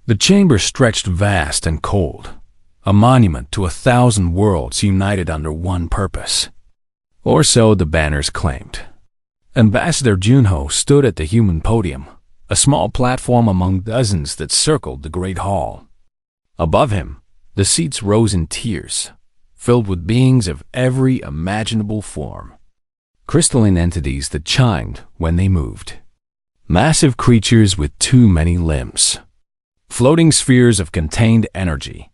The chamber stretched vast and cold, a monument to 1,000 worlds united under one purpose. Or so the banners claimed. Ambassador Junho stood at the human podium, a small platform among dozens that circled the great hall. Above him, the seats rose in tiers, filled with beings of every imaginable form. Crystalline entities that chimed when they moved. Massive creatures with too many limbs. Floating spheres of contained energy.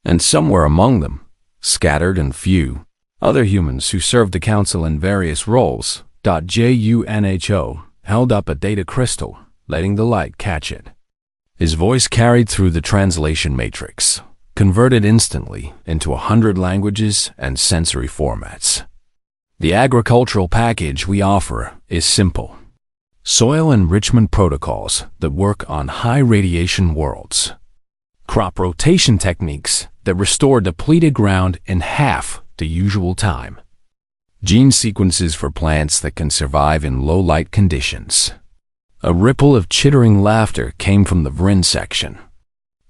And somewhere among them, scattered and few, other humans who served the council in various roles. Junho held up a data crystal, letting the light catch it. His voice carried through the translation matrix, converted instantly into 100 languages and sensory formats. The agricultural package we offer is simple. Soil enrichment protocols that work on high radiation worlds. Crop rotation techniques that restore depleted ground in half the usual time. Gene sequences for plants that can survive in low light conditions. A ripple of chittering laughter came from the Vrin section.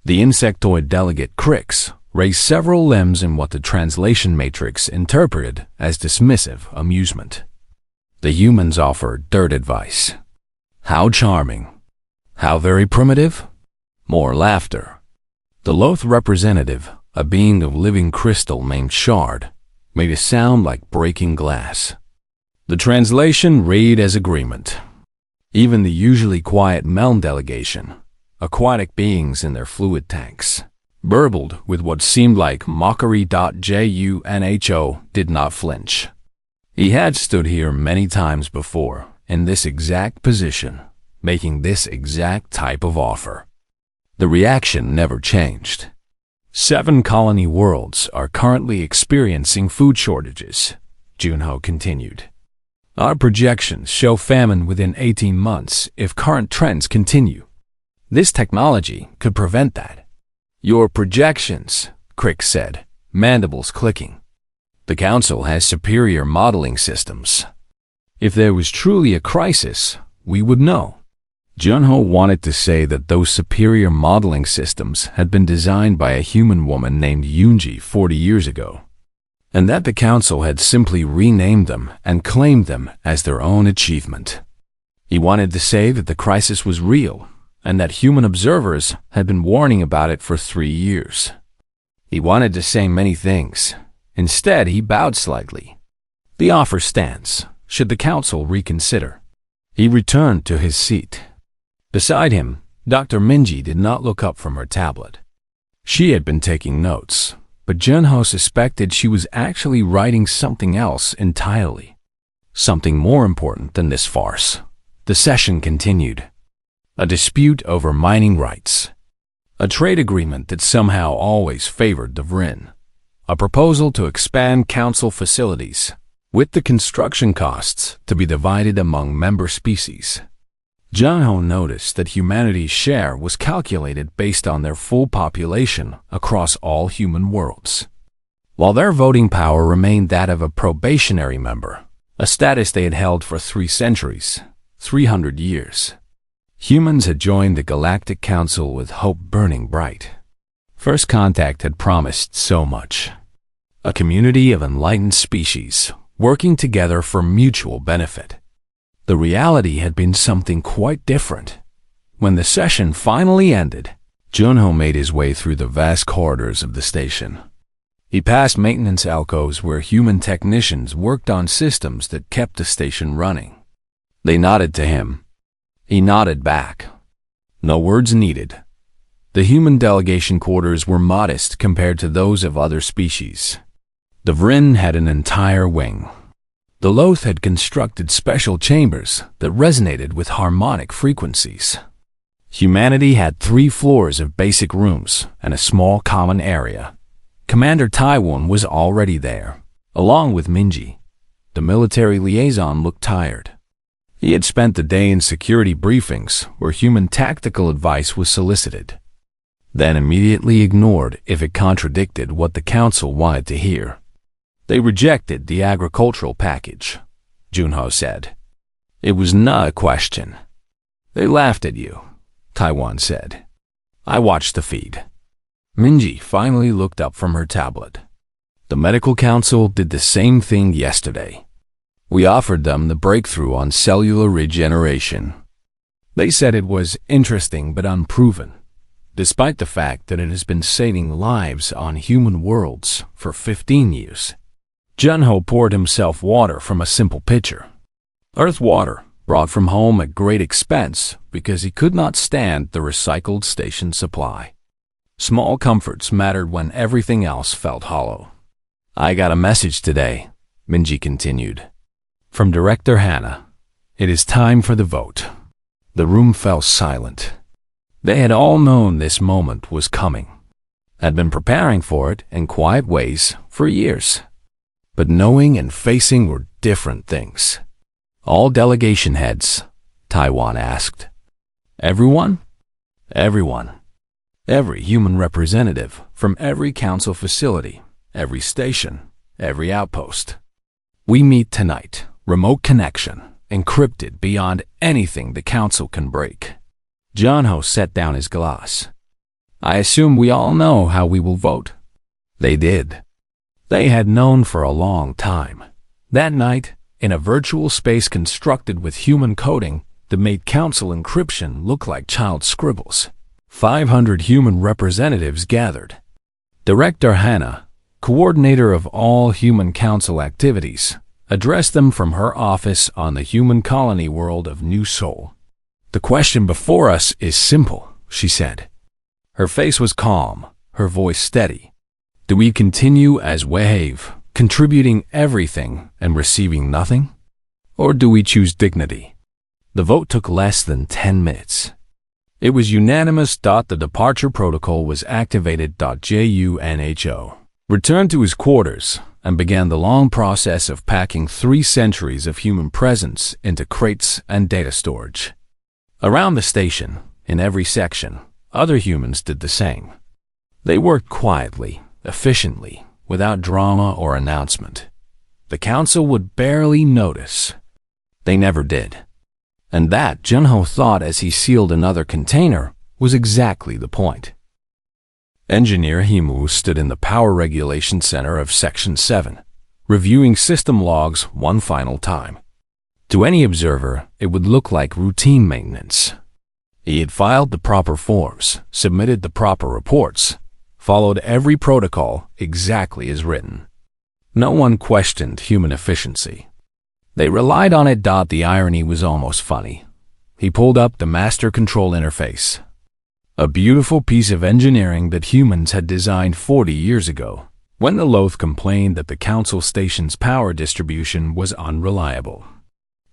The insectoid delegate Crix raised several limbs in what the translation matrix interpreted as dismissive amusement. The humans offered dirt advice. How charming. How very primitive. More laughter. The Loth representative, a being of living crystal named Shard, made a sound like breaking glass. The translation read as agreement. Even the usually quiet Meln delegation, aquatic beings in their fluid tanks, burbled with what seemed like mockery. Junho did not flinch. He had stood here many times before, in this exact position, making this exact type of offer. The reaction never changed. 7 colony worlds are currently experiencing food shortages, Junho continued. Our projections show famine within 18 months if current trends continue. This technology could prevent that. Your projections, Crix said, mandibles clicking. The Council has superior modeling systems. If there was truly a crisis, we would know. Junho wanted to say that those superior modeling systems had been designed by a human woman named Yunji 40 years ago, and that the Council had simply renamed them and claimed them as their own achievement. He wanted to say that the crisis was real, and that human observers had been warning about it for 3 years. He wanted to say many things. Instead, he bowed slightly. The offer stands, should the Council reconsider. He returned to his seat. Beside him, Dr. Minji did not look up from her tablet. She had been taking notes, but Junho suspected she was actually writing something else entirely. Something more important than this farce. The session continued. A dispute over mining rights. A trade agreement that somehow always favored the Vrin. A proposal to expand Council facilities, with the construction costs to be divided among member species. Junho noticed that humanity's share was calculated based on their full population across all human worlds, while their voting power remained that of a probationary member, a status they had held for 3 centuries, 300 years. Humans had joined the Galactic Council with hope burning bright. First contact had promised so much. A community of enlightened species, working together for mutual benefit. The reality had been something quite different. When the session finally ended, Junho made his way through the vast corridors of the station. He passed maintenance alcoves where human technicians worked on systems that kept the station running. They nodded to him. He nodded back. No words needed. The human delegation quarters were modest compared to those of other species. The Vrin had an entire wing. The Loth had constructed special chambers that resonated with harmonic frequencies. Humanity had 3 floors of basic rooms and a small common area. Commander Taiwan was already there, along with Minji. The military liaison looked tired. He had spent the day in security briefings where human tactical advice was solicited, then immediately ignored if it contradicted what the Council wanted to hear. They rejected the agricultural package, Junho said. It was not a question. They laughed at you, Taiwan said. I watched the feed. Minji finally looked up from her tablet. The medical council did the same thing yesterday. We offered them the breakthrough on cellular regeneration. They said it was interesting but unproven, despite the fact that it has been saving lives on human worlds for 15 years. Junho poured himself water from a simple pitcher. Earth water, brought from home at great expense because he could not stand the recycled station supply. Small comforts mattered when everything else felt hollow. I got a message today, Minji continued. From Director Hannah. It is time for the vote. The room fell silent. They had all known this moment was coming, had been preparing for it in quiet ways for years. But knowing and facing were different things. All delegation heads, Taiwan asked. Everyone? Everyone. Every human representative from every council facility, every station, every outpost. We meet tonight, remote connection, encrypted beyond anything the council can break. Junho set down his glass. I assume we all know how we will vote. They did. They had known for a long time. That night, in a virtual space constructed with human coding that made council encryption look like child scribbles, 500 human representatives gathered. Director Hannah, coordinator of all human council activities, addressed them from her office on the human colony world of New Seoul. The question before us is simple, she said. Her face was calm, her voice steady. Do we continue as Wave, contributing everything and receiving nothing? Or do we choose dignity? The vote took less than 10 minutes. It was unanimous. The departure protocol was activated. Junho returned to his quarters and began the long process of packing 3 centuries of human presence into crates and data storage. Around the station, in every section, other humans did the same. They worked quietly, efficiently, without drama or announcement. The council would barely notice. They never did. And that, Junho thought as he sealed another container, was exactly the point. Engineer Himu stood in the Power Regulation Center of Section 7, reviewing system logs one final time. To any observer, it would look like routine maintenance. He had filed the proper forms, submitted the proper reports, followed every protocol exactly as written. No one questioned human efficiency. They relied on it. The irony was almost funny. He pulled up the master control interface. A beautiful piece of engineering that humans had designed 40 years ago, when the Loth complained that the council station's power distribution was unreliable.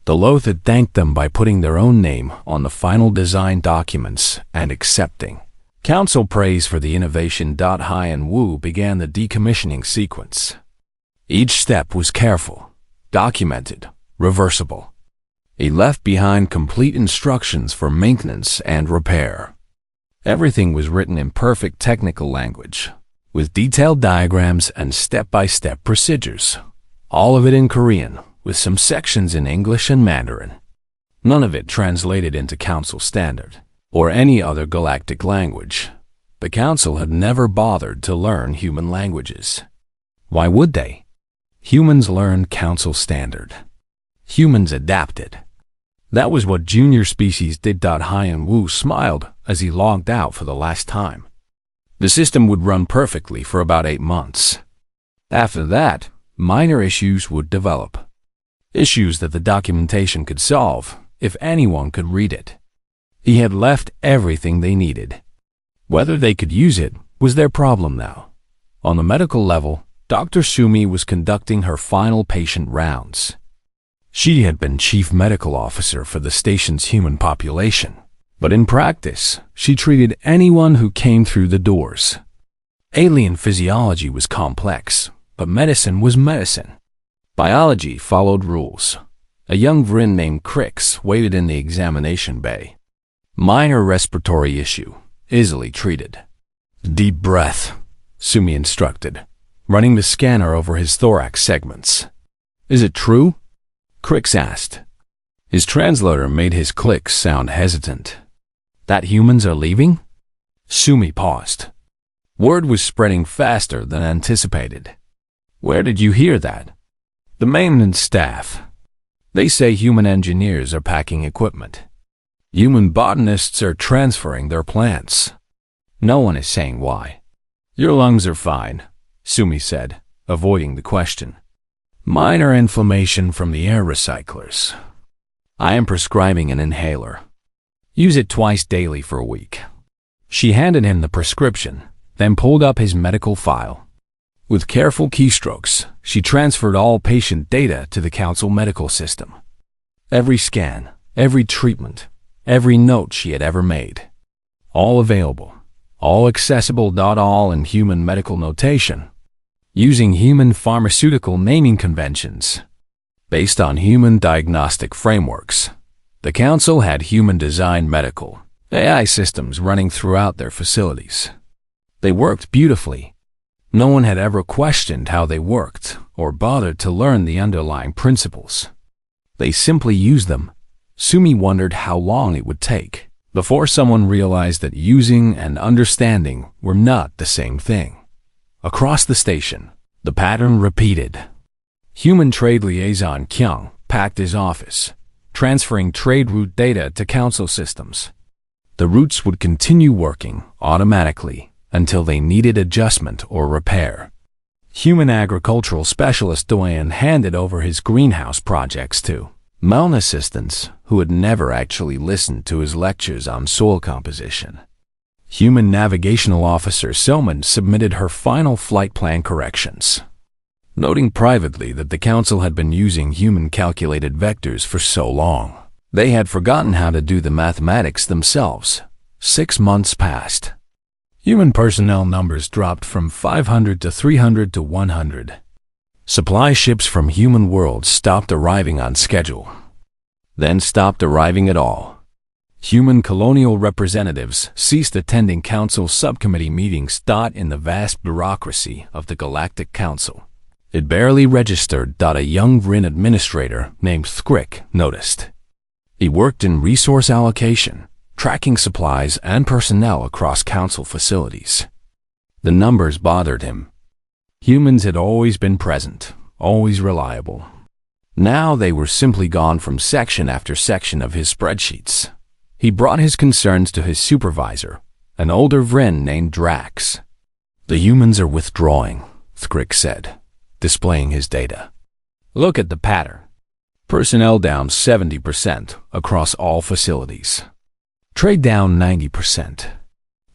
The Loth had thanked them by putting their own name on the final design documents and accepting. Council praise for the innovation. Hai and Wu began the decommissioning sequence. Each step was careful, documented, reversible. He left behind complete instructions for maintenance and repair. Everything was written in perfect technical language, with detailed diagrams and step-by-step procedures. All of it in Korean, with some sections in English and Mandarin. None of it translated into Council Standard, or any other galactic language. The Council had never bothered to learn human languages. Why would they? Humans learned Council Standard. Humans adapted. That was what junior species did. Hai and Wu smiled as he logged out for the last time. The system would run perfectly for about 8 months. After that, minor issues would develop. Issues that the documentation could solve, if anyone could read it. He had left everything they needed. Whether they could use it was their problem now. On the medical level, Dr. Sumi was conducting her final patient rounds. She had been chief medical officer for the station's human population, but in practice, she treated anyone who came through the doors. Alien physiology was complex, but medicine was medicine. Biology followed rules. A young Vrin named Crix waited in the examination bay. Minor respiratory issue, easily treated. Deep breath, Sumi instructed, running the scanner over his thorax segments. Is it true? Crix asked. His translator made his clicks sound hesitant. That humans are leaving? Sumi paused. Word was spreading faster than anticipated. Where did you hear that? The maintenance staff. They say human engineers are packing equipment. Human botanists are transferring their plants. No one is saying why. Your lungs are fine, Sumi said, avoiding the question. Minor inflammation from the air recyclers. I am prescribing an inhaler. Use it twice daily for a week. She handed him the prescription, then pulled up his medical file. With careful keystrokes, she transferred all patient data to the council medical system. Every scan, every treatment, every note she had ever made. All available, all accessible. All in human medical notation, using human pharmaceutical naming conventions. Based on human diagnostic frameworks, the council had human-designed medical AI systems running throughout their facilities. They worked beautifully. No one had ever questioned how they worked or bothered to learn the underlying principles. They simply used them. Sumi wondered how long it would take before someone realized that using and understanding were not the same thing. Across the station, the pattern repeated. Human trade liaison Kyung packed his office, transferring trade route data to council systems. The routes would continue working automatically until they needed adjustment or repair. Human agricultural specialist Doyen handed over his greenhouse projects to Mountain assistants who had never actually listened to his lectures on soil composition. Human navigational officer Selman submitted her final flight plan corrections, noting privately that the council had been using human calculated vectors for so long. They had forgotten how to do the mathematics themselves. 6 months passed. Human personnel numbers dropped from 500 to 300 to 100. Supply ships from human worlds stopped arriving on schedule, then stopped arriving at all. Human colonial representatives ceased attending council subcommittee meetings. In the vast bureaucracy of the Galactic Council, it barely registered. A young Vrin administrator named Thrick noticed. He worked in resource allocation, tracking supplies and personnel across council facilities. The numbers bothered him. Humans had always been present, always reliable. Now they were simply gone from section after section of his spreadsheets. He brought his concerns to his supervisor, an older Vrin named Drax. The humans are withdrawing, Thrick said, displaying his data. Look at the pattern. Personnel down 70% across all facilities. Trade down 90%.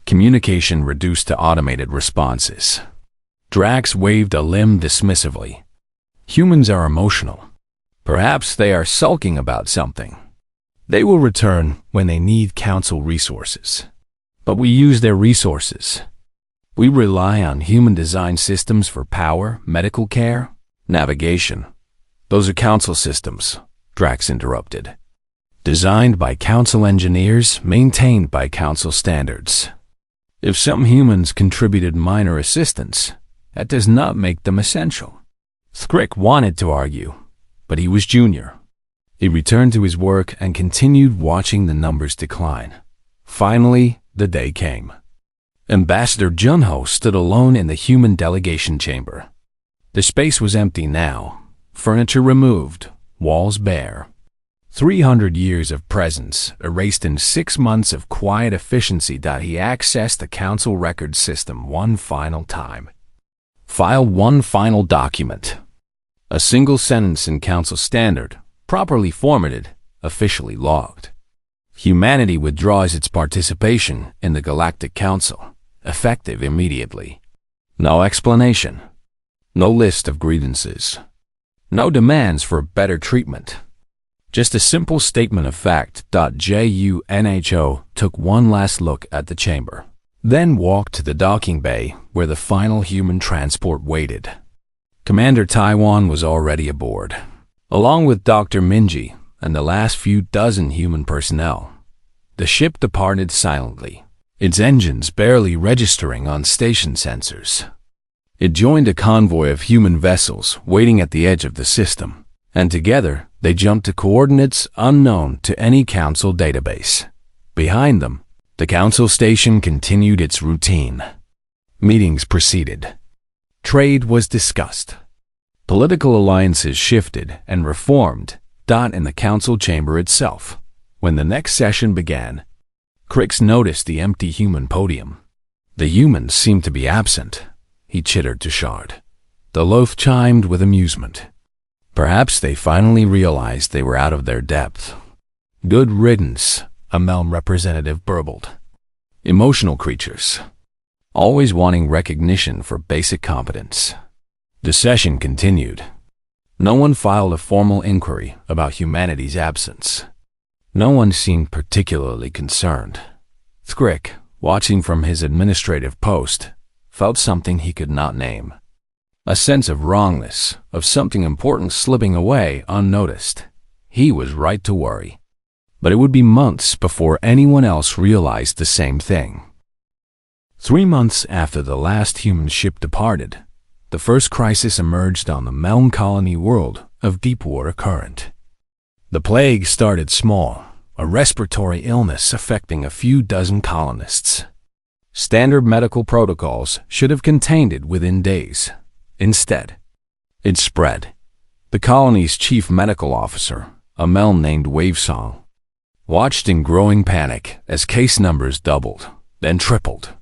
Communication reduced to automated responses. Drax waved a limb dismissively. Humans are emotional. Perhaps they are sulking about something. They will return when they need council resources. But we use their resources. We rely on human-designed systems for power, medical care, navigation. Those are council systems, Drax interrupted. Designed by council engineers, maintained by council standards. If some humans contributed minor assistance, that does not make them essential. Thrick wanted to argue, but he was junior. He returned to his work and continued watching the numbers decline. Finally, the day came. Ambassador Junho stood alone in the human delegation chamber. The space was empty now. Furniture removed, walls bare. 300 years of presence erased in 6 months of quiet efficiency. He accessed the council record system one final time. Filed one final document. A single sentence in council standard, properly formatted, officially logged. Humanity withdraws its participation in the Galactic Council, effective immediately. No explanation. No list of grievances. No demands for better treatment. Just a simple statement of fact. JUNHO took one last look at the chamber, then walked to the docking bay where the final human transport waited. Commander Taiwan was already aboard, along with Dr. Minji and the last few dozen human personnel. The ship departed silently, its engines barely registering on station sensors. It joined a convoy of human vessels waiting at the edge of the system, and together they jumped to coordinates unknown to any council database. Behind them, The council station continued its routine. Meetings proceeded. Trade was discussed. Political alliances shifted and reformed, in the council chamber itself. When the next session began, Crix noticed the empty human podium. The humans seemed to be absent, he chittered to Shard. The loaf chimed with amusement. Perhaps they finally realized they were out of their depth. Good riddance, a Melm representative burbled. Emotional creatures, always wanting recognition for basic competence. The session continued. No one filed a formal inquiry about humanity's absence. No one seemed particularly concerned. Thrick, watching from his administrative post, felt something he could not name. A sense of wrongness, of something important slipping away unnoticed. He was right to worry. But it would be months before anyone else realized the same thing. 3 months after the last human ship departed, the first crisis emerged on the Melm colony world of Deepwater Current. The plague started small, a respiratory illness affecting a few dozen colonists. Standard medical protocols should have contained it within days. Instead, it spread. The colony's chief medical officer, a Melm named Wavesong, watched in growing panic as case numbers doubled, then tripled.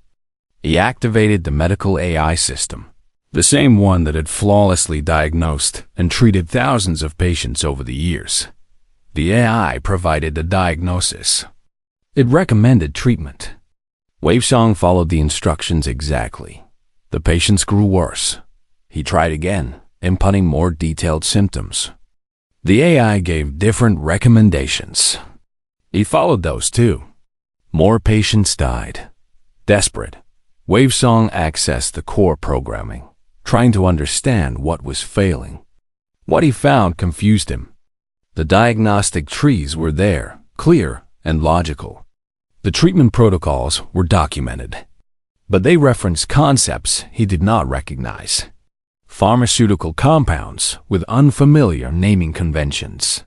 He activated the medical AI system, the same one that had flawlessly diagnosed and treated thousands of patients over the years. The AI provided the diagnosis. It recommended treatment. Wavesong followed the instructions exactly. The patients grew worse. He tried again, inputting more detailed symptoms. The AI gave different recommendations. He followed those too. More patients died. Desperate, Wavesong accessed the core programming, trying to understand what was failing. What he found confused him. The diagnostic trees were there, clear and logical. The treatment protocols were documented, but they referenced concepts he did not recognize. Pharmaceutical compounds with unfamiliar naming conventions.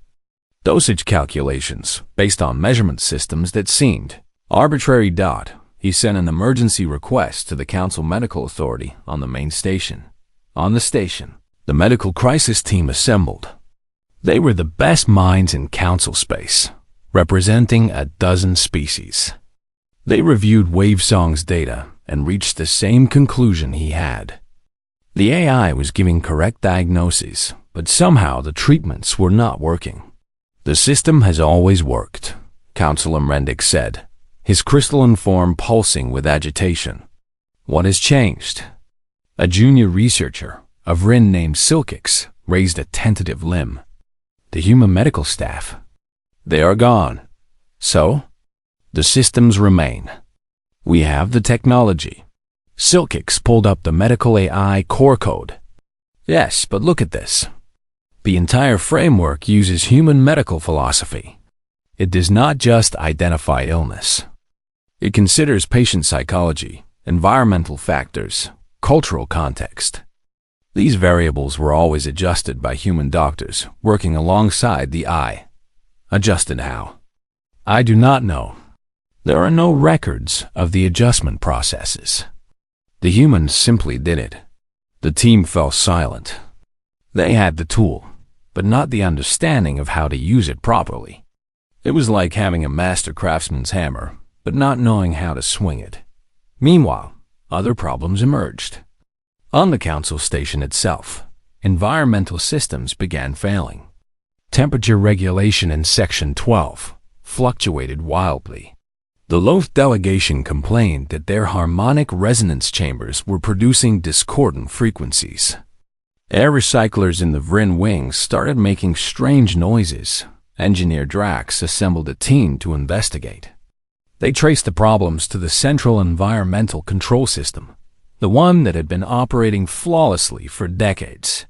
Dosage calculations based on measurement systems that seemed arbitrary. He sent an emergency request to the Council Medical Authority on the main station. On the station, the medical crisis team assembled. They were the best minds in council space, representing a dozen species. They reviewed Wavesong's data and reached the same conclusion he had. The AI was giving correct diagnoses, but somehow the treatments were not working. The system has always worked, Councilor Mrendick said, his crystalline form pulsing with agitation. What has changed? A junior researcher, a Vryn named Silkix, raised a tentative limb. The human medical staff. They are gone. So? The systems remain. We have the technology. Silkix pulled up the medical AI core code. Yes, but look at this. The entire framework uses human medical philosophy. It does not just identify illness. It considers patient psychology, environmental factors, cultural context. These variables were always adjusted by human doctors working alongside the eye. Adjusted how? I do not know. There are no records of the adjustment processes. The humans simply did it. The team fell silent. They had the tool, but not the understanding of how to use it properly. It was like having a master craftsman's hammer, but not knowing how to swing it. Meanwhile, other problems emerged. On the council station itself, environmental systems began failing. Temperature regulation in Section 12 fluctuated wildly. The Loth delegation complained that their harmonic resonance chambers were producing discordant frequencies. Air recyclers in the Vryn wings started making strange noises. Engineer Drax assembled a team to investigate. They traced the problems to the Central Environmental Control System, the one that had been operating flawlessly for decades.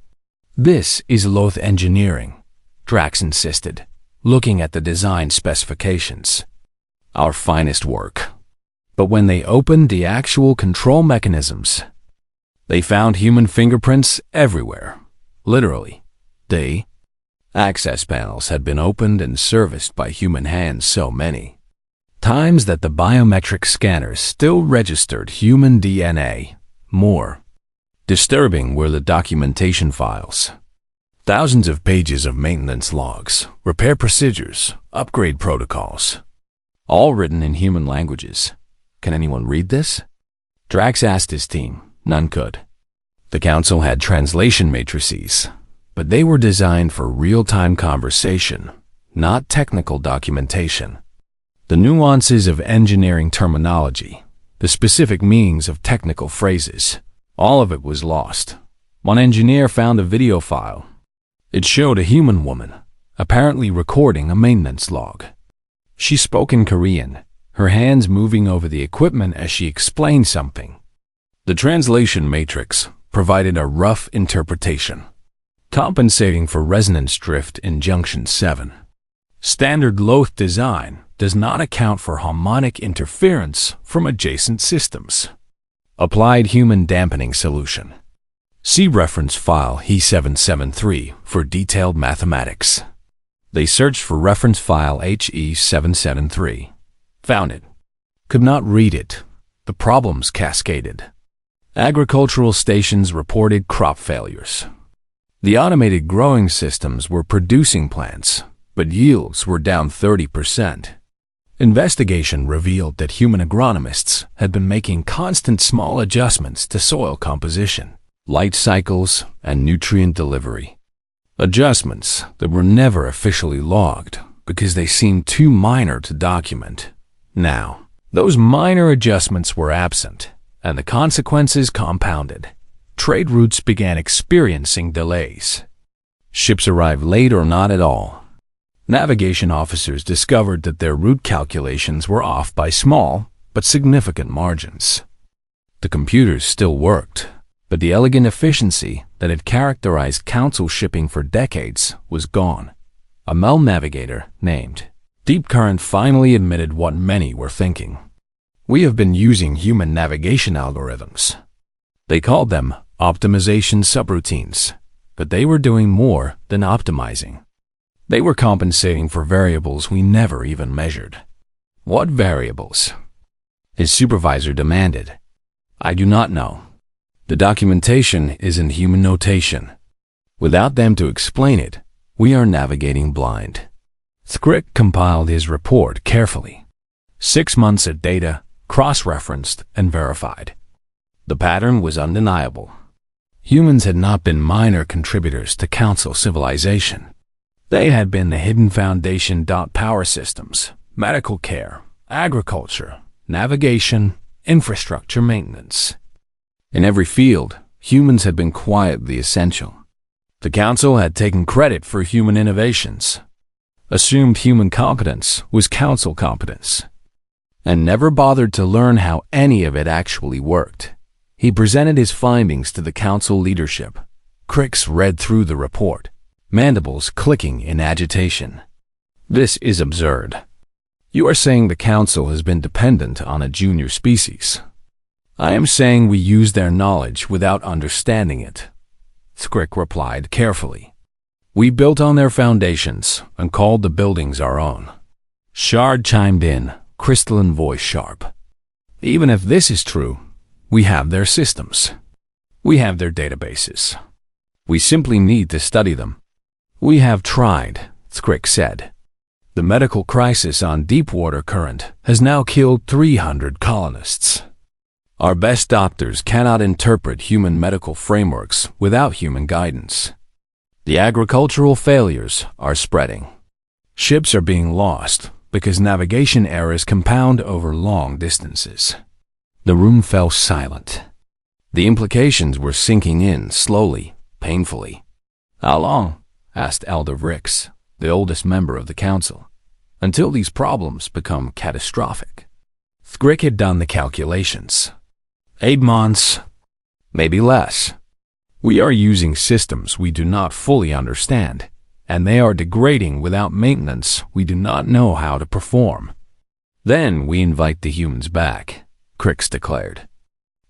This is Loth engineering, Drax insisted, looking at the design specifications. Our finest work. But when they opened the actual control mechanisms, they found human fingerprints everywhere. Literally. The access panels had been opened and serviced by human hands, so many. times that the biometric scanners still registered human DNA. More disturbing were the documentation files. Thousands of pages of maintenance logs, repair procedures, upgrade protocols, all written in human languages. Can anyone read this? Drax asked his team. None could. The council had translation matrices, but they were designed for real-time conversation, not technical documentation. The nuances of engineering terminology, the specific meanings of technical phrases, all of it was lost. One engineer found a video file. It showed a human woman, apparently recording a maintenance log. She spoke in Korean, her hands moving over the equipment as she explained something. The translation matrix provided a rough interpretation, compensating for resonance drift in Junction 7. Standard Loth design does not account for harmonic interference from adjacent systems. Applied human dampening solution. See reference file HE773 for detailed mathematics. They searched for reference file HE773. Found it. Could not read it. The problems cascaded. Agricultural stations reported crop failures. The automated growing systems were producing plants, but yields were down 30%. Investigation revealed that human agronomists had been making constant small adjustments to soil composition, light cycles, and nutrient delivery. Adjustments that were never officially logged because they seemed too minor to document. Now, those minor adjustments were absent, and the consequences compounded. Trade routes began experiencing delays. Ships arrived late or not at all. Navigation officers discovered that their route calculations were off by small but significant margins. The computers still worked, but the elegant efficiency that had characterized council shipping for decades was gone. A Mel navigator named Deep Current finally admitted what many were thinking. We have been using human navigation algorithms. They called them optimization subroutines, but they were doing more than optimizing. They were compensating for variables we never even measured. What variables? His supervisor demanded. I do not know. The documentation is in human notation. Without them to explain it, we are navigating blind. Thrick compiled his report carefully. 6 months of data, cross-referenced and verified. The pattern was undeniable. Humans had not been minor contributors to council civilization. They had been the hidden foundation. Power systems, medical care, agriculture, navigation, infrastructure maintenance. In every field, humans had been quietly essential. The council had taken credit for human innovations, assumed human competence was council competence, and never bothered to learn how any of it actually worked. He presented his findings to the council leadership. Crix read through the report, mandibles clicking in agitation. This is absurd. You are saying the council has been dependent on a junior species. I am saying we use their knowledge without understanding it. Thrick replied carefully. We built on their foundations and called the buildings our own. Shard chimed in, crystalline voice sharp. Even if this is true, we have their systems. We have their databases. We simply need to study them. We have tried, Thrick said. The medical crisis on Deepwater Current has now killed 300 colonists. Our best doctors cannot interpret human medical frameworks without human guidance. The agricultural failures are spreading. Ships are being lost because navigation errors compound over long distances. The room fell silent. The implications were sinking in slowly, painfully. How long? Asked Elder Rix, the oldest member of the council. Until these problems become catastrophic. Thrick had done the calculations. 8 months, maybe less. We are using systems we do not fully understand, and they are degrading without maintenance we do not know how to perform. Then we invite the humans back, Crix declared.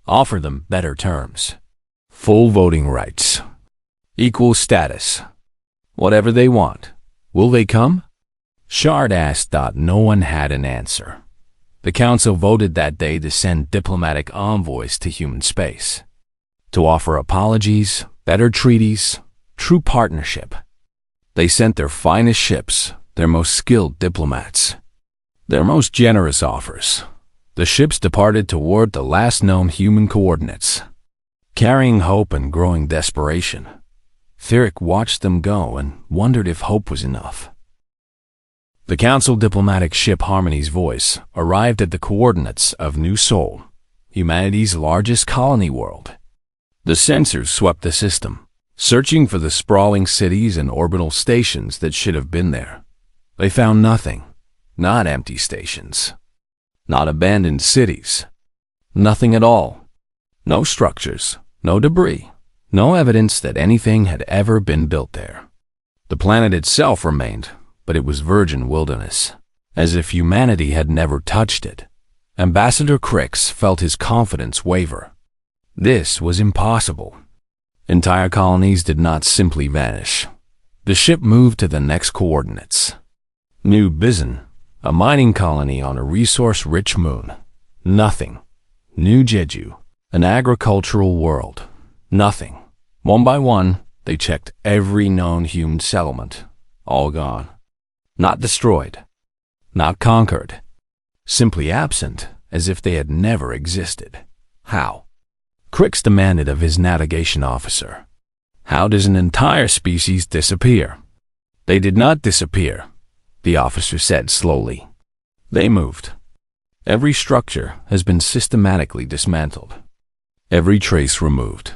Offer them better terms. Full voting rights. Equal status. Whatever they want. Will they come? Shard asked. No one had an answer. The Council voted that day to send diplomatic envoys to human space, to offer apologies, better treaties, true partnership. They sent their finest ships, their most skilled diplomats, their most generous offers. The ships departed toward the last known human coordinates, carrying hope and growing desperation. Theric watched them go and wondered if hope was enough. The Council diplomatic ship Harmony's Voice arrived at the coordinates of New Sol, humanity's largest colony world. The sensors swept the system, searching for the sprawling cities and orbital stations that should have been there. They found nothing, not empty stations, not abandoned cities, nothing at all. No structures, no debris, no evidence that anything had ever been built there. The planet itself remained, but it was virgin wilderness, as if humanity had never touched it. Ambassador Crix felt his confidence waver. This was impossible. Entire colonies did not simply vanish. The ship moved to the next coordinates. New Bizon, a mining colony on a resource-rich moon. Nothing. New Jeju, an agricultural world. Nothing. One by one, they checked every known human settlement. All gone. Not destroyed. Not conquered. Simply absent, as if they had never existed. How? Crix demanded of his navigation officer. How does an entire species disappear? They did not disappear, the officer said slowly. They moved. Every structure has been systematically dismantled. Every trace removed.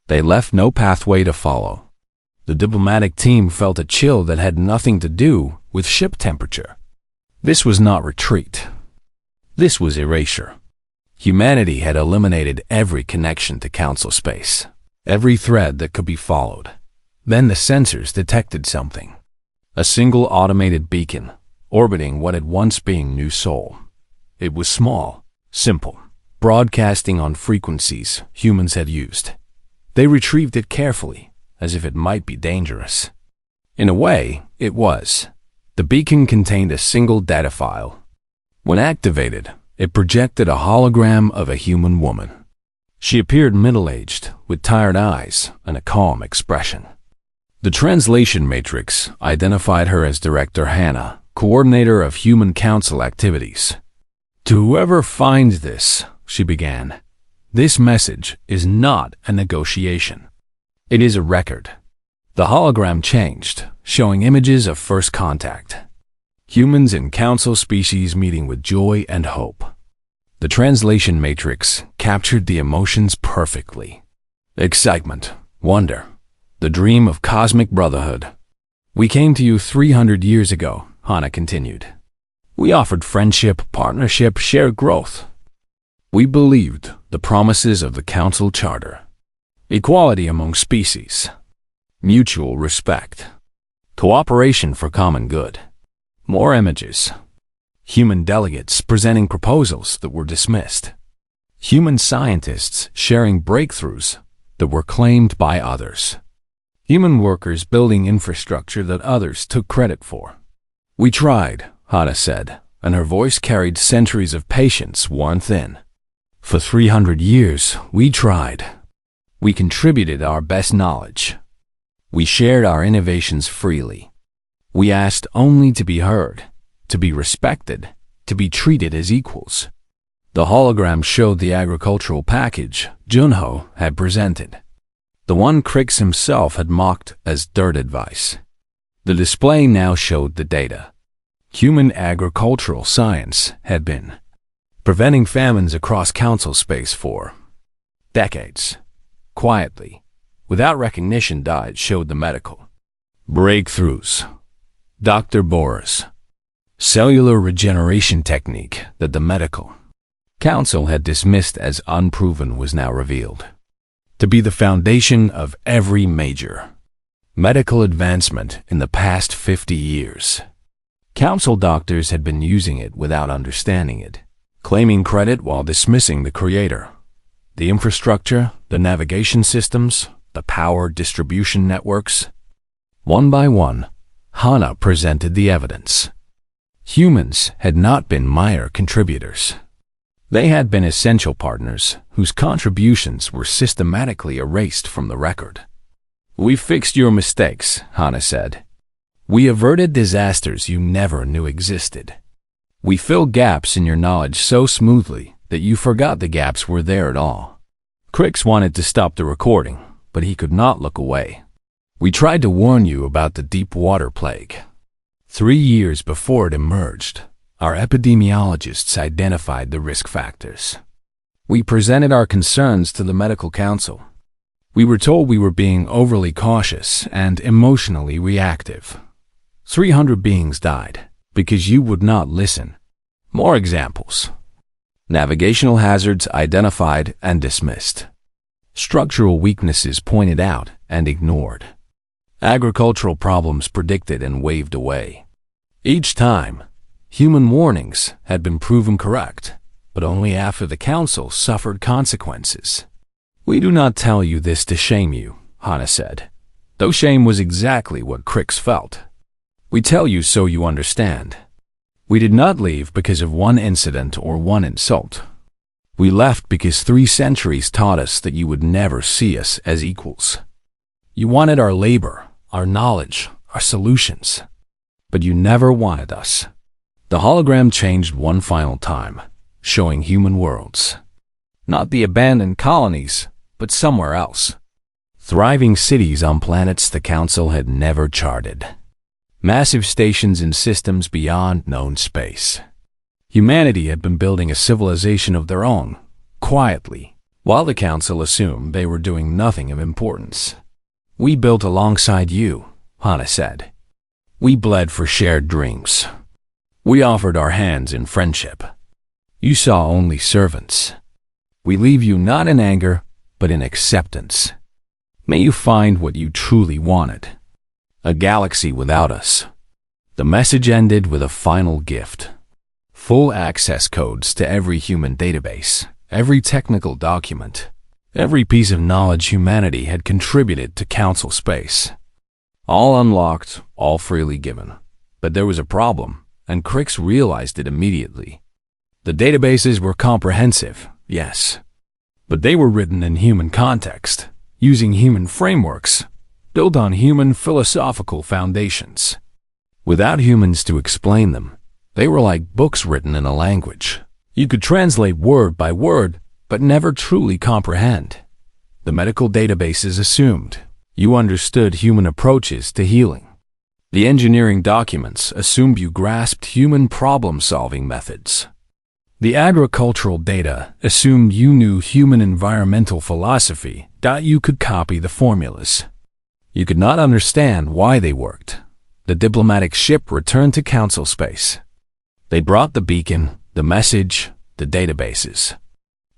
They left no pathway to follow. The diplomatic team felt a chill that had nothing to do with ship temperature. This was not retreat. This was erasure. Humanity had eliminated every connection to Council space, every thread that could be followed. Then the sensors detected something. A single automated beacon, orbiting what had once been New Sol. It was small, simple, broadcasting on frequencies humans had used. They retrieved it carefully, as if it might be dangerous. In a way, it was. The beacon contained a single data file. When activated, it projected a hologram of a human woman. She appeared middle-aged, with tired eyes and a calm expression. The translation matrix identified her as Director Hannah, coordinator of Human Council activities. To whoever finds this, she began, this message is not a negotiation. It is a record. The hologram changed, showing images of first contact. Humans and Council species meeting with joy and hope. The translation matrix captured the emotions perfectly. Excitement, wonder, the dream of cosmic brotherhood. We came to you 300 years ago, Hannah continued. We offered friendship, partnership, shared growth. We believed the promises of the Council Charter. Equality among species. Mutual respect. Cooperation for common good. More images. Human delegates presenting proposals that were dismissed. Human scientists sharing breakthroughs that were claimed by others. Human workers building infrastructure that others took credit for. We tried, Hannah said, and her voice carried centuries of patience worn thin. For 300 years, we tried. We contributed our best knowledge. We shared our innovations freely. We asked only to be heard, to be respected, to be treated as equals. The hologram showed the agricultural package Junho had presented. The one Crix himself had mocked as dirt advice. The display now showed the data. Human agricultural science had been preventing famines across Council space for decades. Quietly, without recognition, died showed the medical breakthroughs. Dr. Boris. Cellular regeneration technique that the medical Council had dismissed as unproven was now revealed to be the foundation of every major medical advancement in the past 50 years. Council doctors had been using it without understanding it, claiming credit while dismissing the creator. The infrastructure, the navigation systems, the power distribution networks. One by one, Hannah presented the evidence. Humans had not been minor contributors. They had been essential partners whose contributions were systematically erased from the record. "We fixed your mistakes," Hana said. "We averted disasters you never knew existed. We filled gaps in your knowledge so smoothly that you forgot the gaps were there at all." Crix wanted to stop the recording, but he could not look away. "We tried to warn you about the deep water plague. 3 years before it emerged, our epidemiologists identified the risk factors. We presented our concerns to the medical council. We were told we were being overly cautious and emotionally reactive. 300 beings died because you would not listen." More examples. Navigational hazards identified and dismissed. Structural weaknesses pointed out and ignored. Agricultural problems predicted and waved away. Each time, human warnings had been proven correct, but only after the council suffered consequences. "We do not tell you this to shame you," Hana said, though shame was exactly what Crix felt. "We tell you so you understand. We did not leave because of one incident or one insult. We left because 3 centuries taught us that you would never see us as equals. You wanted our labor, our knowledge, our solutions, but you never wanted us." The hologram changed one final time, showing human worlds. Not the abandoned colonies, but somewhere else. Thriving cities on planets the Council had never charted. Massive stations in systems beyond known space. Humanity had been building a civilization of their own, quietly, while the Council assumed they were doing nothing of importance. "We built alongside you," Hana said. "We bled for shared dreams. We offered our hands in friendship. You saw only servants. We leave you not in anger, but in acceptance. May you find what you truly wanted. A galaxy without us." The message ended with a final gift. Full access codes to every human database, every technical document, every piece of knowledge humanity had contributed to Council space. All unlocked, all freely given. But there was a problem, and Crix realized it immediately. The databases were comprehensive, yes, but they were written in human context, using human frameworks, built on human philosophical foundations. Without humans to explain them, they were like books written in a language you could translate word by word, but never truly comprehend. The medical databases assumed you understood human approaches to healing. The engineering documents assumed you grasped human problem-solving methods. The agricultural data assumed you knew human environmental philosophy, that you could copy the formulas. You could not understand why they worked. The diplomatic ship returned to Council space. They brought the beacon, the message, the databases.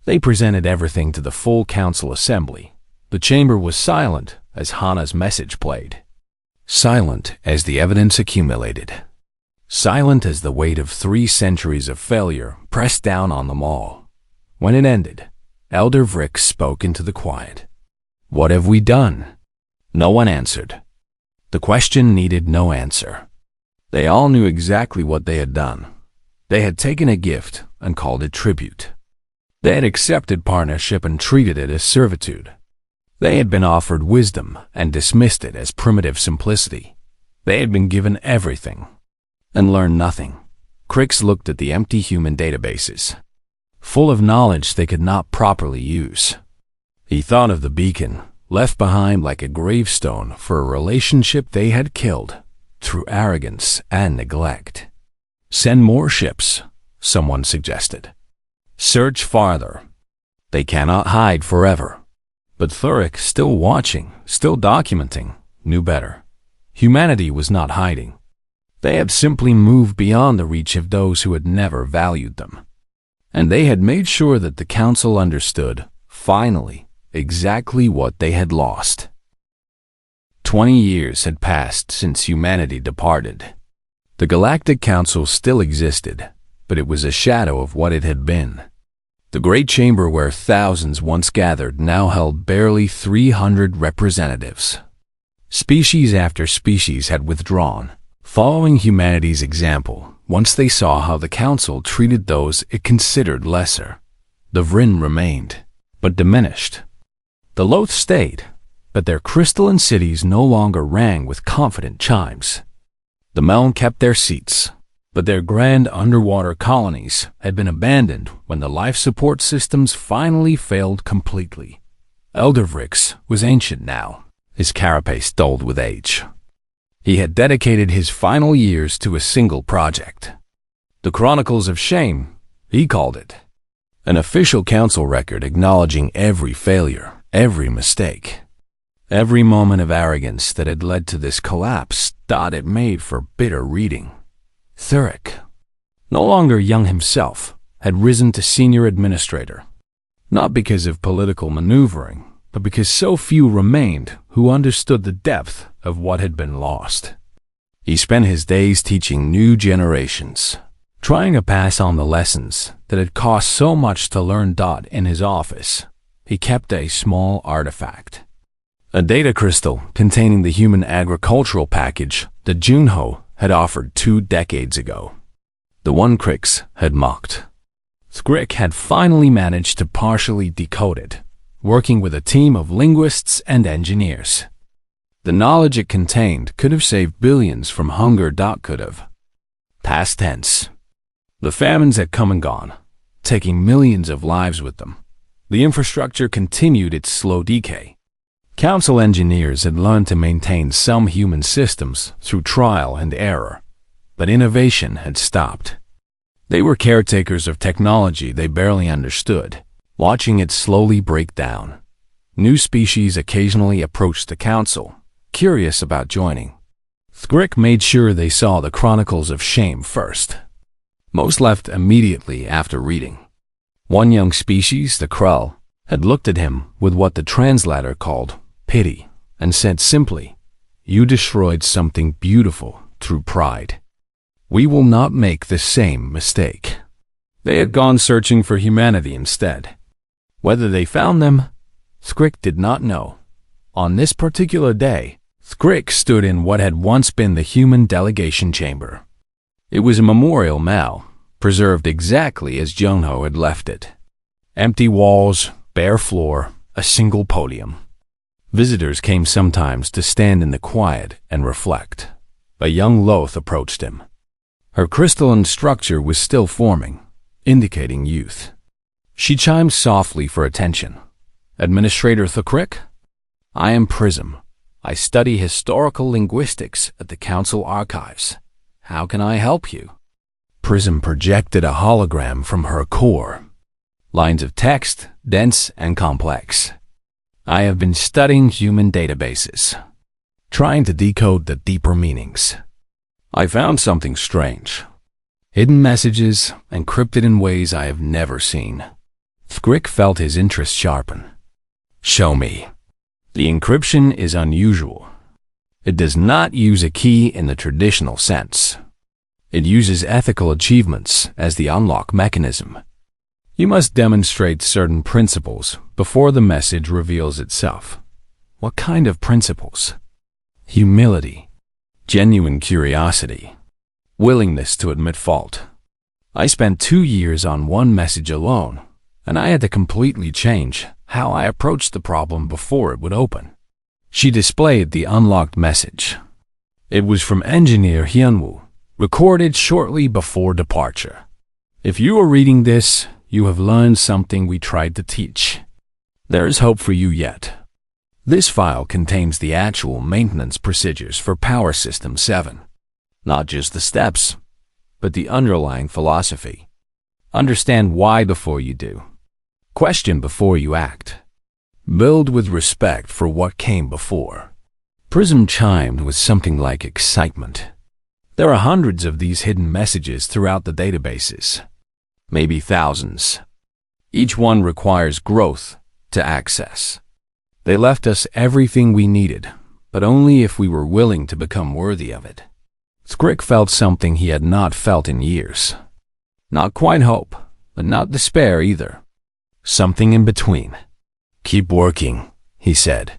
They presented everything to the full Council assembly. The chamber was silent as Hana's message played. Silent as the evidence accumulated. Silent as the weight of 3 centuries of failure pressed down on them all. When it ended, Elder Vrick spoke into the quiet. "What have we done?" No one answered. The question needed no answer. They all knew exactly what they had done. They had taken a gift and called it tribute. They had accepted partnership and treated it as servitude. They had been offered wisdom and dismissed it as primitive simplicity. They had been given everything and learned nothing. Crix looked at the empty human databases, full of knowledge they could not properly use. He thought of the beacon, left behind like a gravestone for a relationship they had killed through arrogance and neglect. "Send more ships," someone suggested. "Search farther. They cannot hide forever." But Thuric, still watching, still documenting, knew better. Humanity was not hiding. They had simply moved beyond the reach of those who had never valued them. And they had made sure that the Council understood, finally, exactly what they had lost. 20 years had passed since humanity departed. The Galactic Council still existed, but it was a shadow of what it had been. The great chamber where thousands once gathered now held barely 300 representatives. Species after species had withdrawn, Following humanity's example, once they saw how the Council treated those it considered lesser, the Vryn remained, but diminished. The Loth stayed, but their crystalline cities no longer rang with confident chimes. The Meln kept their seats, but their grand underwater colonies had been abandoned when the life support systems finally failed completely. Eldervrix was ancient now, his carapace dulled with age. He had dedicated his final years to a single project. The Chronicles of Shame, he called it. An official council record acknowledging every failure, every mistake. Every moment of arrogance that had led to this collapse thought it made for bitter reading. Thuric, no longer young himself, had risen to senior administrator, not because of political maneuvering, but because so few remained who understood the depth of what had been lost. He spent his days teaching new generations, trying to pass on the lessons that had cost so much to learn. In his office, he kept a small artifact, a data crystal containing the human agricultural package that Junho had offered 2 decades ago. The one Crix had mocked. Thrick had finally managed to partially decode it, working with a team of linguists and engineers. The knowledge it contained could have saved billions from hunger. Could have. Past tense. The famines had come and gone, taking millions of lives with them. The infrastructure continued its slow decay. Council engineers had learned to maintain some human systems through trial and error, but innovation had stopped. They were caretakers of technology they barely understood, watching it slowly break down. New species occasionally approached the council, curious about joining. Thrick made sure they saw the Chronicles of Shame first. Most left immediately after reading. One young species, the Krull, had looked at him with what the translator called pity, and said simply, "You destroyed something beautiful through pride. We will not make the same mistake." They had gone searching for humanity instead. Whether they found them, Thrick did not know. On this particular day, Thrick stood in what had once been the human delegation chamber. It was a memorial now, preserved exactly as Junho had left it. Empty walls, bare floor, a single podium. Visitors came sometimes to stand in the quiet and reflect. A young Loth approached him. Her crystalline structure was still forming, indicating youth. She chimed softly for attention. "Administrator Thrick? I am Prism. I study historical linguistics at the Council Archives. How can I help you?" Prism projected a hologram from her core. Lines of text, dense and complex. "I have been studying human databases, trying to decode the deeper meanings. I found something strange. Hidden messages, encrypted in ways I have never seen." Thrick felt his interest sharpen. "Show me." The encryption is unusual. It does not use a key in the traditional sense. It uses ethical achievements as the unlock mechanism. You must demonstrate certain principles before the message reveals itself. What kind of principles? Humility, genuine curiosity, willingness to admit fault. I spent 2 years on one message alone, and I had to completely change how I approached the problem before it would open. She displayed the unlocked message. It was from Engineer Hyunwoo, recorded shortly before departure. "If you are reading this, you have learned something we tried to teach. There is hope for you yet." This file contains the actual maintenance procedures for Power System 7. Not just the steps, but the underlying philosophy. Understand why before you do. Question before you act. Build with respect for what came before. Prism chimed with something like excitement. There are hundreds of these hidden messages throughout the databases. Maybe thousands. Each one requires growth to access. They left us everything we needed, but only if we were willing to become worthy of it. Thrick felt something he had not felt in years. Not quite hope, but not despair either. Something in between. "Keep working," he said.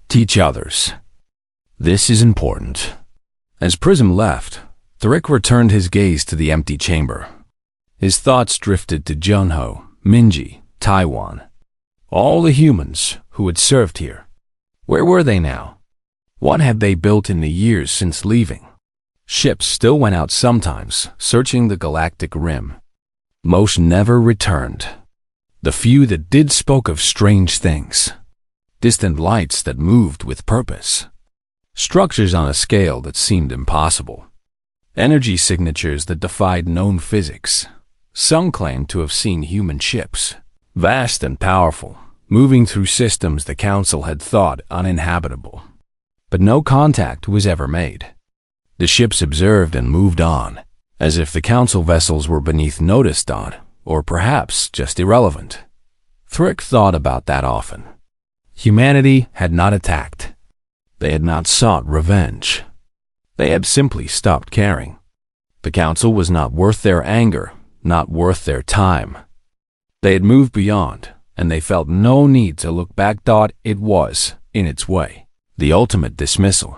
"Teach others. This is important." As Prism left, Thrick returned his gaze to the empty chamber. His thoughts drifted to Junho, Minji, Taiwan. All the humans who had served here. Where were they now? What had they built in the years since leaving? Ships still went out sometimes, searching the galactic rim. Most never returned. The few that did spoke of strange things. Distant lights that moved with purpose. Structures on a scale that seemed impossible. Energy signatures that defied known physics. Some claimed to have seen human ships, vast and powerful, moving through systems the Council had thought uninhabitable. But no contact was ever made. The ships observed and moved on, as if the Council vessels were beneath notice dot, or perhaps just irrelevant. Thrick thought about that often. Humanity had not attacked. They had not sought revenge. They had simply stopped caring. The Council was not worth their anger, not worth their time. They had moved beyond, and they felt no need to look back. It was, in its way, the ultimate dismissal.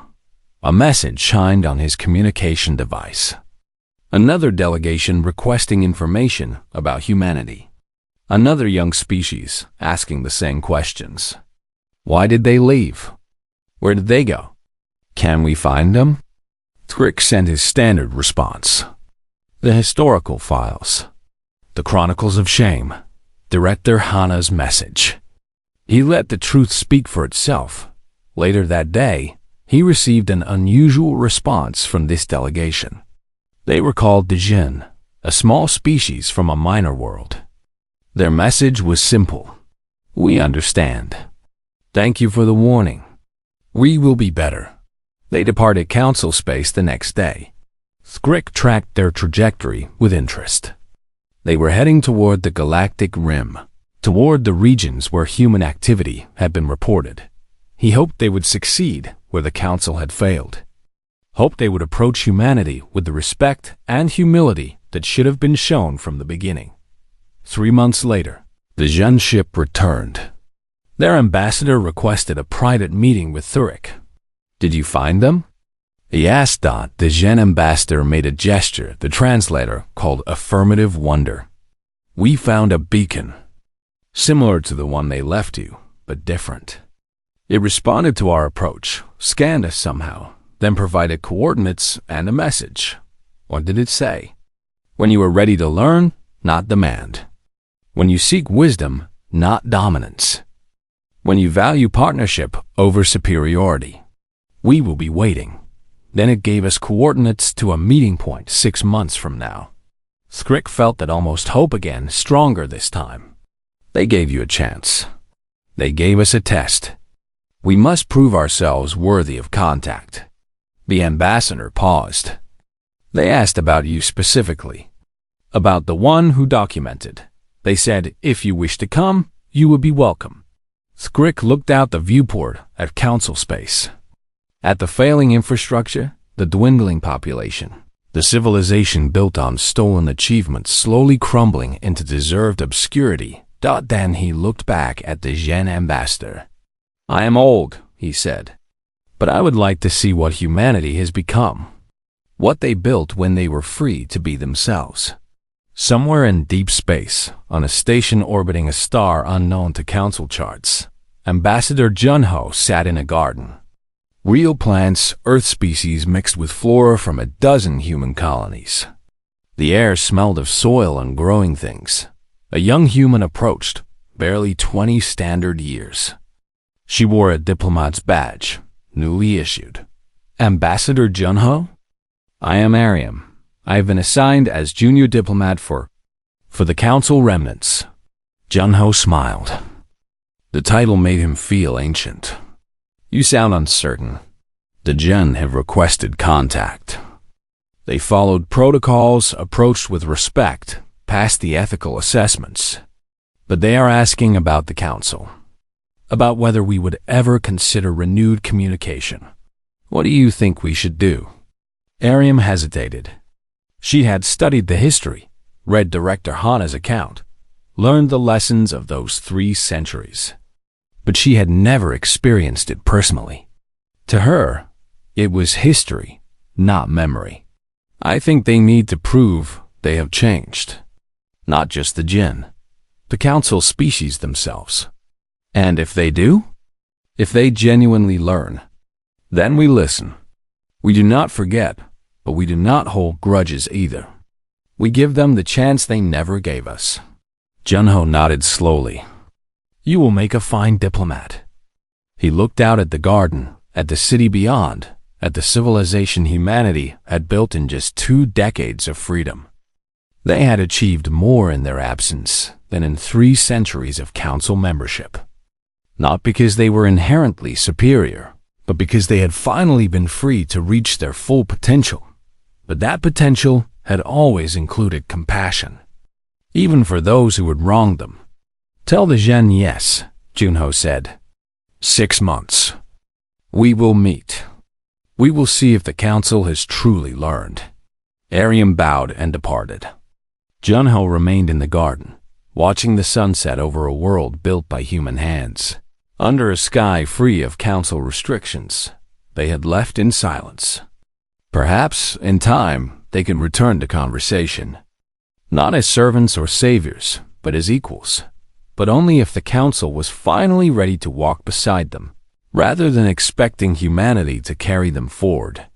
A message shined on his communication device. Another delegation requesting information about humanity. Another young species asking the same questions. Why did they leave? Where did they go? Can we find them? Thrick sent his standard response. The historical files. The Chronicles of Shame. Director Hana's message. He let the truth speak for itself. Later that day, he received an unusual response from this delegation. They were called the Jinn, a small species from a minor world. Their message was simple. We understand. Thank you for the warning. We will be better. They departed Council space the next day. Thrick tracked their trajectory with interest. They were heading toward the galactic rim, toward the regions where human activity had been reported. He hoped they would succeed where the Council had failed. Hoped they would approach humanity with the respect and humility that should have been shown from the beginning. 3 months later, the Jinn ship returned. Their ambassador requested a private meeting with Thrick. Did you find them? He asked. The Jinn ambassador made a gesture the translator called affirmative wonder. We found a beacon, similar to the one they left you, but different. It responded to our approach, scanned us somehow, then provided coordinates and a message. What did it say? When you are ready to learn, not demand. When you seek wisdom, not dominance. When you value partnership over superiority. We will be waiting. Then it gave us coordinates to a meeting point 6 months from now. Thrick felt that almost hope again, stronger this time. They gave you a chance. They gave us a test. We must prove ourselves worthy of contact. The ambassador paused. They asked about you specifically. About the one who documented. They said, if you wish to come, you would be welcome. Thrick looked out the viewport at Council space. At the failing infrastructure, the dwindling population, the civilization built on stolen achievements slowly crumbling into deserved obscurity. Then he looked back at the Jinn ambassador. I am old, he said, but I would like to see what humanity has become. What they built when they were free to be themselves. Somewhere in deep space, on a station orbiting a star unknown to Council charts, Ambassador Junho sat in a garden. Real plants, earth species mixed with flora from a dozen human colonies. The air smelled of soil and growing things. A young human approached, barely 20 standard years. She wore a diplomat's badge, newly issued. Ambassador Junho? I am Ariam. I have been assigned as junior diplomat for the Council remnants. Junho smiled. The title made him feel ancient. You sound uncertain. The Jinn have requested contact. They followed protocols, approached with respect, passed the ethical assessments. But they are asking about the Council. About whether we would ever consider renewed communication. What do you think we should do? Ariam hesitated. She had studied the history, read Director Hana's account, learned the lessons of those 3 centuries. But she had never experienced it personally. To her, it was history, not memory. I think they need to prove they have changed. Not just the Jinn, the Council species themselves. And if they do, if they genuinely learn, then we listen. We do not forget, but we do not hold grudges either. We give them the chance they never gave us. Junho nodded slowly. You will make a fine diplomat. He looked out at the garden, at the city beyond, at the civilization humanity had built in just 2 decades of freedom. They had achieved more in their absence than in 3 centuries of council membership. Not because they were inherently superior, but because they had finally been free to reach their full potential. But that potential had always included compassion, even for those who had wronged them. Tell the Zhen yes, Junho said. 6 months. We will meet. We will see if the council has truly learned. Ariam bowed and departed. Junho remained in the garden, watching the sunset over a world built by human hands. Under a sky free of council restrictions, they had left in silence. Perhaps, in time, they could return to conversation. Not as servants or saviors, but as equals. But only if the council was finally ready to walk beside them, rather than expecting humanity to carry them forward.